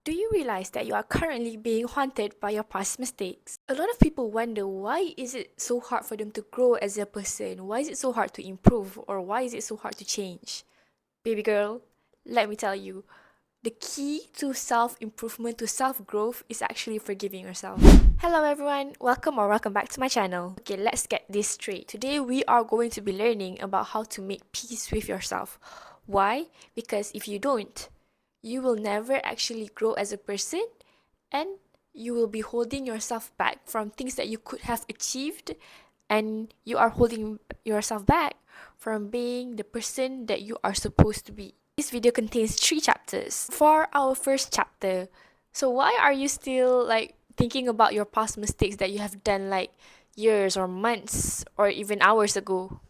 Do you realize that you are currently being haunted by your past mistakes? A lot of people wonder why is it so hard for them to grow as a person? Why is it so hard to improve? Or why is it so hard to change? Baby girl, let me tell you, the key to self-improvement, to self-growth is actually forgiving yourself. Hello everyone, welcome back to my channel. Okay, let's get this straight. Today we are going to be learning about how to make peace with yourself. Why? Because if you don't, you will never actually grow as a person and you will be holding yourself back from things that you could have achieved, and you are holding yourself back from being the person that you are supposed to be. This video contains 3 chapters. For our first chapter, so why are you still like thinking about your past mistakes that you have done like years or months or even hours ago?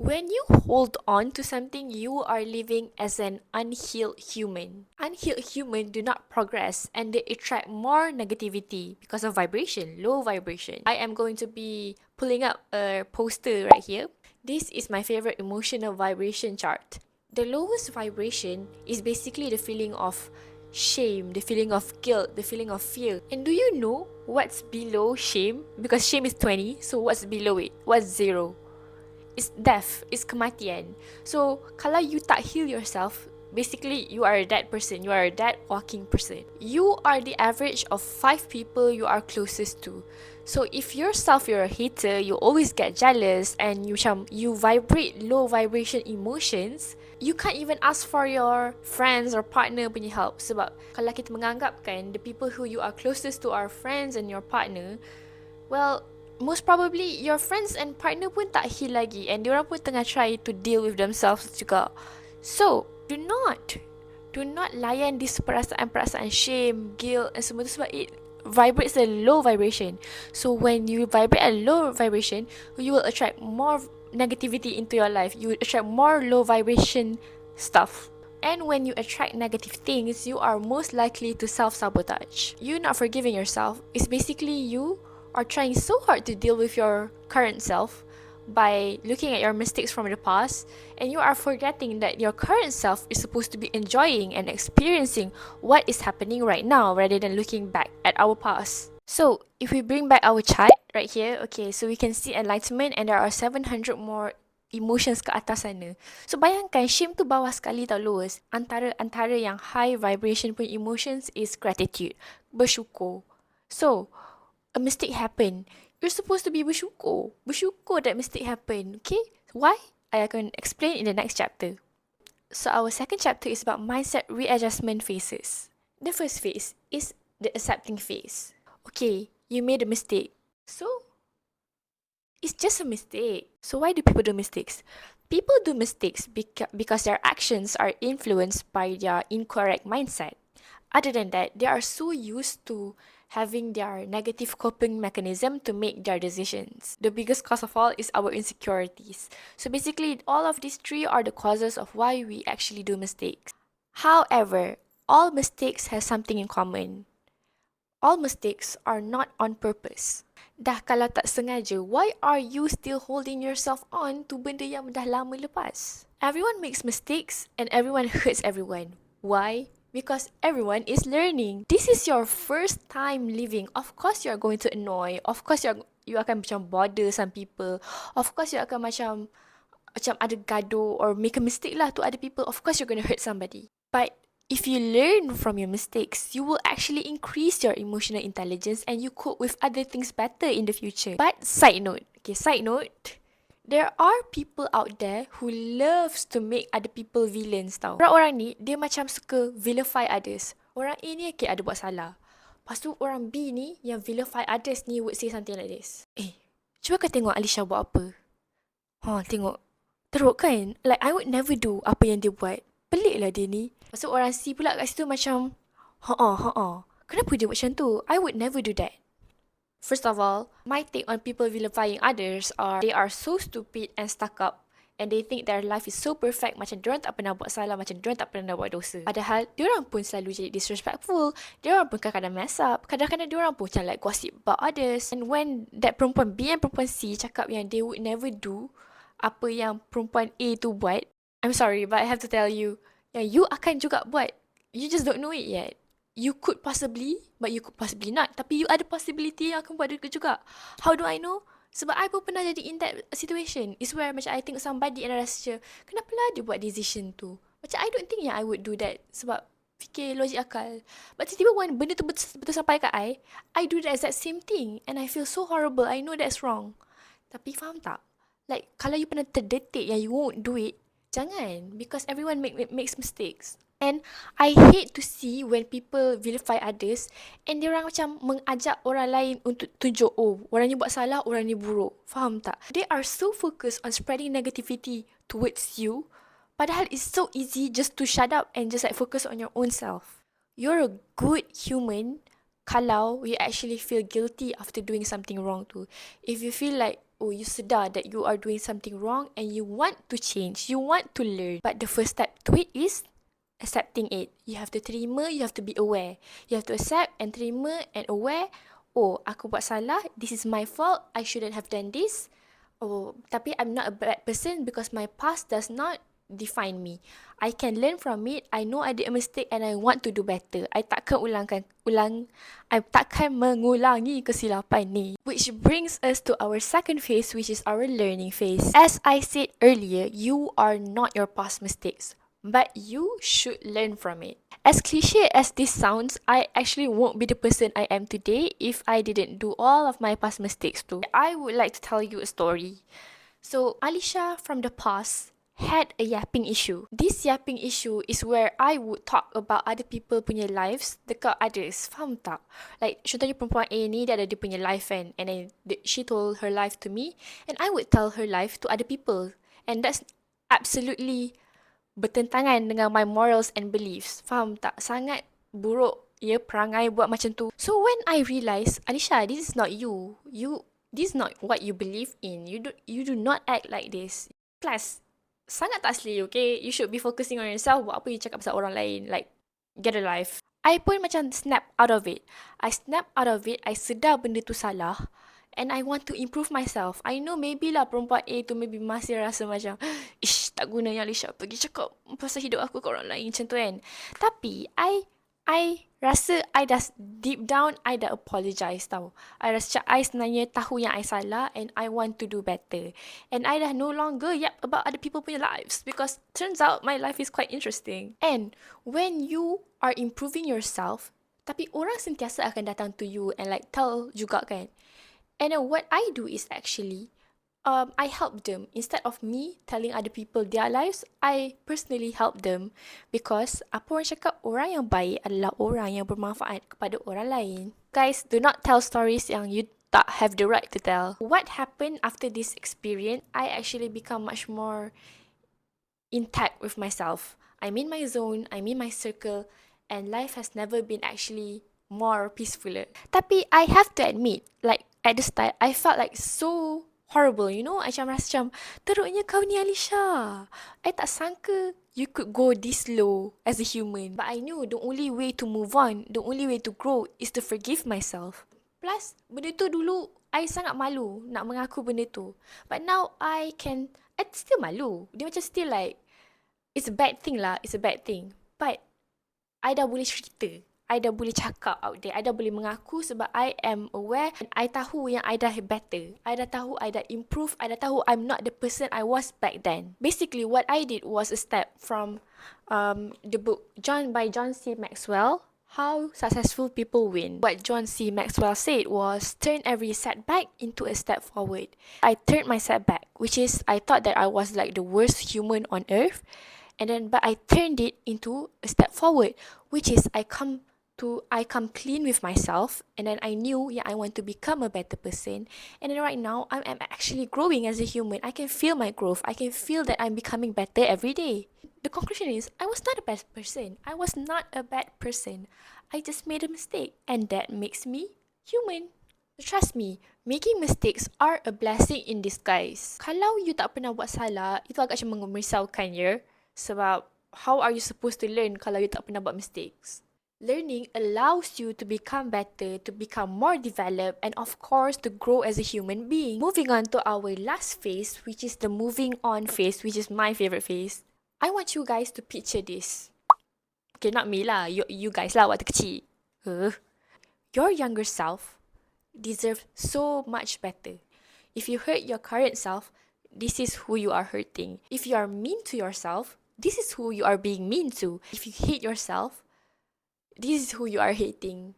When you hold on to something, you are living as an unhealed human. Unhealed humans do not progress and they attract more negativity because of vibration, low vibration. I am going to be pulling up a poster right here. This is my favorite emotional vibration chart. The lowest vibration is basically the feeling of shame, the feeling of guilt, the feeling of fear. And do you know what's below shame? Because shame is 20, so what's below it? What's 0? It's death, it's kematian. So, kalau you tak heal yourself, basically you are a dead person, you are a dead walking person. You are the average of 5 people you are closest to. So, if yourself you're a hater, you always get jealous and you vibrate low vibration emotions, you can't even ask for your friends or partner punya help. Sebab kalau kita menganggapkan the people who you are closest to are friends and your partner, well, most probably your friends and partner pun tak heal lagi and diorang pun tengah try to deal with themselves juga. So, do not layan this perasaan-perasaan shame, guilt and semua tu sebab it vibrates a low vibration. So, when you vibrate a low vibration, you will attract more negativity into your life. You will attract more low vibration stuff. And when you attract negative things, you are most likely to self-sabotage. You not forgiving yourself is basically you are trying so hard to deal with your current self by looking at your mistakes from the past, and you are forgetting that your current self is supposed to be enjoying and experiencing what is happening right now rather than looking back at our past. So, if we bring back our chart right here, okay, so we can see enlightenment and there are 700 more emotions ke atas sana. So, bayangkan shame tu bawah sekali tau, lowest. Antara yang high vibration pun emotions is gratitude, bersyukur. So, a mistake happened, you're supposed to be bersyukur. Bersyukur that mistake happened, okay? Why? I can explain in the next chapter. So our second chapter is about mindset readjustment phases. The first phase is the accepting phase. Okay, you made a mistake. So, it's just a mistake. So why do people do mistakes? People do mistakes because their actions are influenced by their incorrect mindset. Other than that, they are so used to having their negative coping mechanism to make their decisions. The biggest cause of all is our insecurities. So basically, all of these 3 are the causes of why we actually do mistakes. However, all mistakes have something in common. All mistakes are not on purpose. Dah kalau tak sengaja, why are you still holding yourself on to benda yang dah lama lepas? Everyone makes mistakes and everyone hurts everyone. Why? Because everyone is learning. This is your first time living. Of course you are going to annoy. Of course you akan macam bother some people. Of course you akan macam ada gaduh or make a mistake lah to other people. Of course you're going to hurt somebody. But if you learn from your mistakes, you will actually increase your emotional intelligence and you cope with other things better in the future. But side note, there are people out there who loves to make other people villains tau. Orang-orang ni, dia macam suka vilify others. Orang A ni ada buat salah. Lepas tu orang B ni yang vilify others ni would say something like this. Cuba kau tengok Alisha buat apa. Tengok. Teruk kan? Like, I would never do apa yang dia buat. Pelik lah dia ni. Lepas tu orang C pula kat situ macam, kenapa dia buat macam tu? I would never do that. First of all, my take on people vilifying others are they are so stupid and stuck up and they think their life is so perfect, macam diorang tak pernah buat salah, macam diorang tak pernah buat dosa. Padahal diorang pun selalu jadi disrespectful, diorang pun kadang-kadang mess up, kadang-kadang diorang pun macam like gossip about others. And when that perempuan B and perempuan C cakap yang they would never do apa yang perempuan A tu buat, I'm sorry but I have to tell you, yang you akan juga buat. You just don't know it yet. You could possibly, but you could possibly not. Tapi you ada possibility yang akan buat itu juga. How do I know? Sebab I pun pernah jadi in that situation. It's where macam I tengok somebody and I rasa, kenapa lah dia buat decision tu? Macam I don't think yang I would do that. Sebab fikir logik akal. But tiba-tiba when benda tu betul sampai kat I do the exact same thing. And I feel so horrible. I know that's wrong. Tapi faham tak? Like, kalau you pernah terdetik yang you won't do it, jangan. Because everyone makes mistakes. And I hate to see when people vilify others and dia orang macam mengajak orang lain untuk tunjuk, oh, orang ni buat salah, orang ni buruk. Faham tak? They are so focused on spreading negativity towards you. Padahal it's so easy just to shut up and just like focus on your own self. You're a good human kalau you actually feel guilty after doing something wrong too. If you feel like, oh, you sedar that you are doing something wrong and you want to change, you want to learn. But the first step to it is accepting it. You have to terima, you have to be aware. You have to accept and terima and aware. Oh, aku buat salah. This is my fault. I shouldn't have done this. Oh, tapi I'm not a bad person because my past does not define me. I can learn from it. I know I did a mistake and I want to do better. I takkan mengulangi kesilapan ni. Which brings us to our second phase, which is our learning phase. As I said earlier, you are not your past mistakes, but you should learn from it. As cliche as this sounds, I actually won't be the person I am today if I didn't do all of my past mistakes too. I would like to tell you a story. So, Alicia from the past had a yapping issue. This yapping issue is where I would talk about other people punya lives dekat others. Faham tak? Like, contohnya perempuan A ni, dia ada dia punya life kan. And then she told her life to me. And I would tell her life to other people. And that's absolutely bertentangan dengan my morals and beliefs. Faham tak? Sangat buruk ya perangai buat macam tu. So when I realise, Alisha, this is not you. This is not what you believe in. You do not act like this. Plus, sangat tak asli, okay? You should be focusing on yourself. Buat apa you cakap pasal orang lain? Like, get a life. I pun macam snap out of it. I snap out of it. I sedar benda tu salah. And I want to improve myself. I know maybe lah perempuan A tu maybe masih rasa macam, ish, tak gunanya Alicia pergi cakap pasal hidup aku ke orang lain macam tu kan. Tapi, I rasa I dah deep down, I dah apologize tau. I rasa I sebenarnya tahu yang I salah and I want to do better. And I dah no longer yap about other people punya lives because turns out my life is quite interesting. And when you are improving yourself, tapi orang sentiasa akan datang to you and like tell juga kan. And then what I do is actually, I help them. Instead of me telling other people their lives, I personally help them. Because apa orang cakap, orang yang baik adalah orang yang bermanfaat kepada orang lain. Guys, do not tell stories yang you tak have the right to tell. What happened after this experience, I actually become much more intact with myself. I'm in my zone, I'm in my circle, and life has never been actually more peaceful. Tapi I have to admit, like at the start, I felt like so horrible, you know? Macam rasa macam, teruknya kau ni Alisha. I tak sangka you could go this low as a human. But I knew the only way to move on, the only way to grow is to forgive myself. Plus, benda tu dulu, I sangat malu nak mengaku benda tu. But now I still malu. Dia macam still like, it's a bad thing lah, it's a bad thing. But, I dah boleh cerita. I dah boleh cakap out there. I dah boleh mengaku sebab I am aware and I tahu yang I dah better. I dah tahu I dah improve. I dah tahu I'm not the person I was back then. Basically, what I did was a step from the book by John C. Maxwell, How Successful People Win. What John C. Maxwell said was, turn every setback into a step forward. I turned my setback, which is I thought that I was like the worst human on earth. But I turned it into a step forward, which is I come clean with myself, and then I knew I want to become a better person. And then right now I'm actually growing as a human. I can feel my growth. I can feel that I'm becoming better every day. The conclusion is, I was not a bad person. I was not a bad person. I just made a mistake, and that makes me human. Trust me, making mistakes are a blessing in disguise. Kalau you tak pernah buat salah, itu agak macam merisaukan ya. Sebab how are you supposed to learn kalau you tak pernah buat mistakes? Learning allows you to become better, to become more developed, and of course, to grow as a human being. Moving on to our last phase, which is the moving on phase, which is my favorite phase. I want you guys to picture this. Okay, not me lah. You guys lah waktu kecil. Your younger self deserves so much better. If you hurt your current self, this is who you are hurting. If you are mean to yourself, this is who you are being mean to. If you hate yourself, this is who you are hating.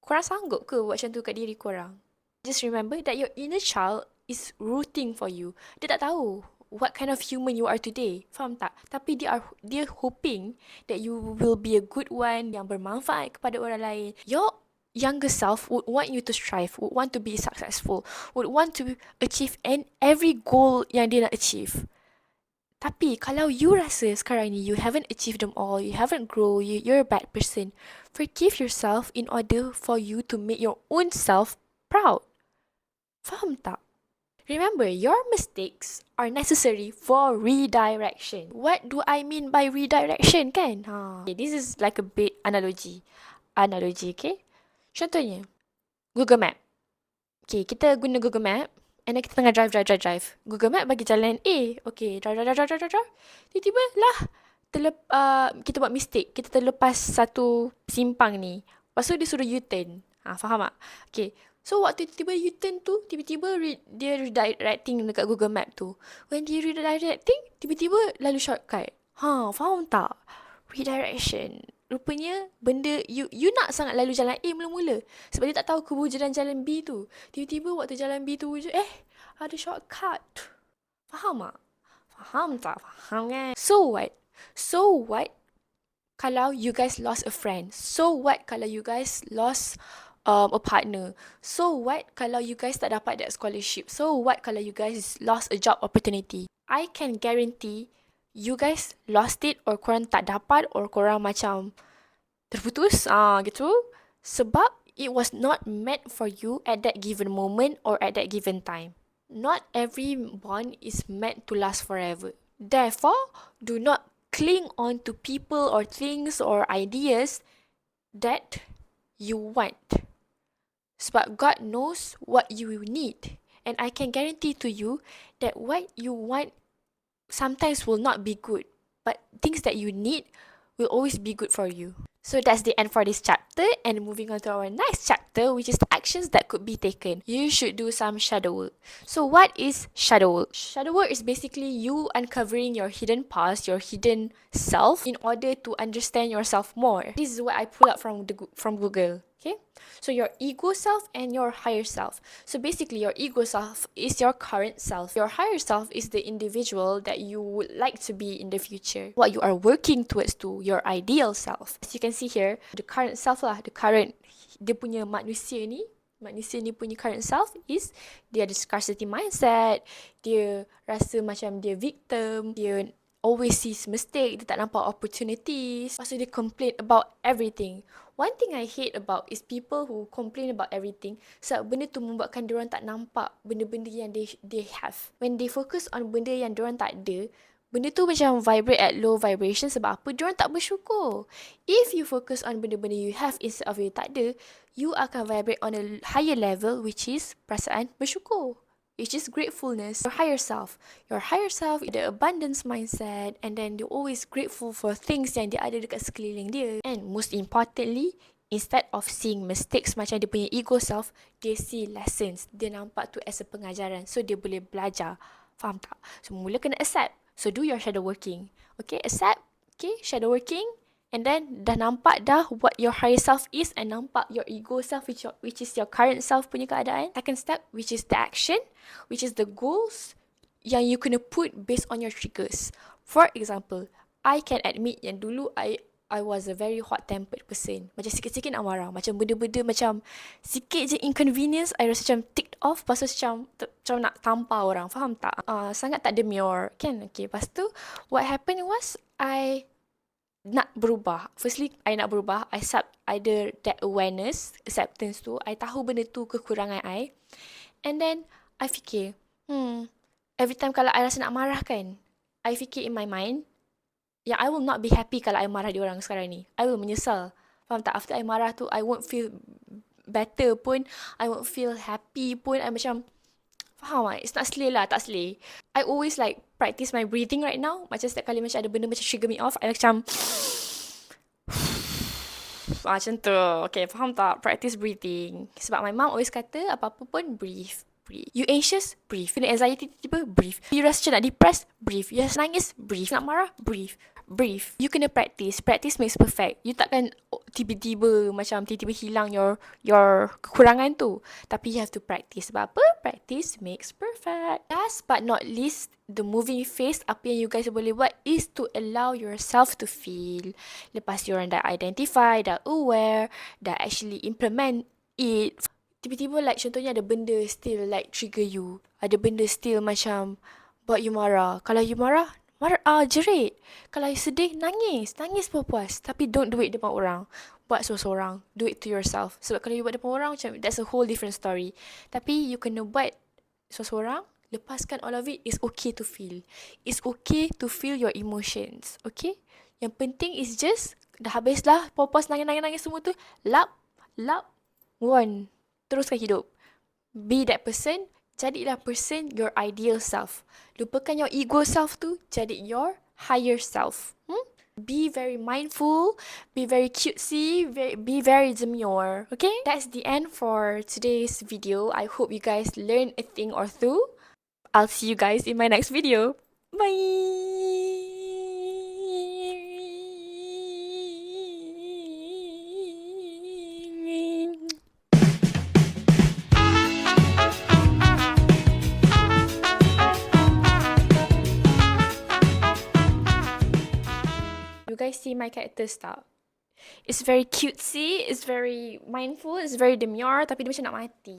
Korang sanggup ke buat macam tu kat diri korang? Just remember that your inner child is rooting for you. Dia tak tahu what kind of human you are today. Faham tak? Tapi dia hoping that you will be a good one yang bermanfaat kepada orang lain. Your younger self would want you to strive, would want to be successful, would want to achieve every goal yang dia nak achieve. Tapi kalau you rasa sekarang ni you haven't achieved them all, you haven't grow, you're a bad person, forgive yourself in order for you to make your own self proud. Faham tak? Remember, your mistakes are necessary for redirection. What do I mean by redirection kan? Okay, this is like a big analogy. Okay? Contohnya, Google Map. Okay, kita guna Google Map and then kita tengah drive. Google Map bagi jalan A. Okay, drive. Tiba-tiba lah, kita buat mistake. Kita terlepas satu simpang ni. Lepas tu dia suruh U-turn. Faham tak? Okay, so waktu tiba-tiba U-turn tu, tiba-tiba dia redirecting dekat Google Map tu. When dia redirecting, tiba-tiba lalu shortcut. Faham tak? Redirection. Rupanya benda you nak sangat lalu jalan A mula-mula sebab dia tak tahu kewujudan jalan B tu. Tiba-tiba waktu jalan B tu wujud, ada shortcut. Faham tak? Faham kan? So what kalau you guys lost a friend? So what kalau you guys lost a partner? So what kalau you guys tak dapat that scholarship? So what kalau you guys lost a job opportunity? I can guarantee you guys lost it or korang tak dapat or korang macam terputus gitu sebab it was not meant for you at that given moment or at that given time. Not every bond is meant to last forever. Therefore, do not cling on to people or things or ideas that you want. Sebab God knows what you need. And I can guarantee to you that what you want sometimes will not be good, but things that you need will always be good for you. So that's the end for this chapter, and moving on to our next chapter, which is the actions that could be taken. You should do some shadow work. So what is shadow work? Shadow work is basically you uncovering your hidden past, your hidden self, in order to understand yourself more. This is what I pulled up from Google. Okay, so your ego self and your higher self. So basically your ego self is your current self. Your higher self is the individual that you would like to be in the future. What you are working towards to, your ideal self. As you can see here, the current self lah, dia punya manusia ni punya current self is dia ada scarcity mindset, dia rasa macam dia victim, dia always sees mistake, dia tak nampak opportunities. Lepas tu dia complain about everything. One thing I hate about is people who complain about everything sebab benda tu membuatkan diorang tak nampak benda-benda yang they have. When they focus on benda yang diorang tak ada, benda tu macam vibrate at low vibration sebab apa? Diorang tak bersyukur. If you focus on benda-benda you have instead of you tak ada, you akan vibrate on a higher level, which is perasaan bersyukur, which is gratefulness. Your higher self the abundance mindset, and then you're always grateful for things yang dia ada dekat sekeliling dia. And most importantly, instead of seeing mistakes macam dia punya ego self, dia see lessons. Dia nampak tu as a pengajaran, so dia boleh belajar. Faham tak? So mula kena accept. So do your shadow working. Okay, accept. Okay, shadow working. And then dah nampak dah what your higher self is, and nampak your ego self which is your current self punya keadaan. Second step, which is the action, which is the goals yang you kena put based on your triggers. For example, I can admit yang dulu I was a very hot-tempered person. Macam sikit-sikit nak marah. Macam benda-benda macam sikit je inconvenience, I rasa macam ticked off. Lepas tu macam nak tampar orang. Faham tak? Sangat tak demure. Kan? Okay. Lepas tu, what happened was, I nak berubah. Firstly, I nak berubah. I ada that awareness, acceptance tu. I tahu benda tu kekurangan I. And then, I fikir, every time kalau I rasa nak marah kan, I fikir in my mind, yang I will not be happy kalau I marah diorang sekarang ni. I will menyesal. Faham tak? After I marah tu, I won't feel better pun. I won't feel happy pun. I macam, faham tak? It's not slay lah, tak slay. I always like practice my breathing right now. Macam setiap kali macam ada benda macam trigger me off, I macam Macam tu. Okay, faham tak? Practice breathing. Sebab my mom always kata, apa-apa pun breathe. Breathe. You anxious? Breathe. Feeling anxiety tiba-tiba? Breathe. You rasa macam nak depressed? Breathe. You rasa nangis? Breathe. Nak marah? Breathe. Breathe. You kena practice. Practice makes perfect. You takkan tiba-tiba macam tiba-tiba hilang your kekurangan tu. Tapi you have to practice. Sebab apa? Practice makes perfect. Last but not least, the moving phase, apa yang you guys boleh buat is to allow yourself to feel. Lepas diorang dah identify, dah aware, dah actually implement it, tiba-tiba like contohnya ada benda still like trigger you. Ada benda still macam buat you marah. Kalau you marah, jerit. Kalau you sedih, nangis. Nangis pun puas. Tapi don't do it depan orang. Buat seorang-seorang. Do it to yourself. Sebab kalau you buat depan orang, macam that's a whole different story. Tapi you kena buat seorang-seorang. Lepaskan all of it. It's okay to feel. It's okay to feel your emotions. Okay? Yang penting is just, dah habis lah puas nangis-nangis semua tu. Lap, move on. Teruskan hidup. Be that person. Jadilah person your ideal self. Lupakan your ego self tu. Jadi your higher self. Be very mindful. Be very cutesy. Be very demure. Okay? That's the end for today's video. I hope you guys learn a thing or two. I'll see you guys in my next video. Bye! You guys see my character tak? It's very cutesy, it's very mindful, it's very demure, tapi dia macam nak mati.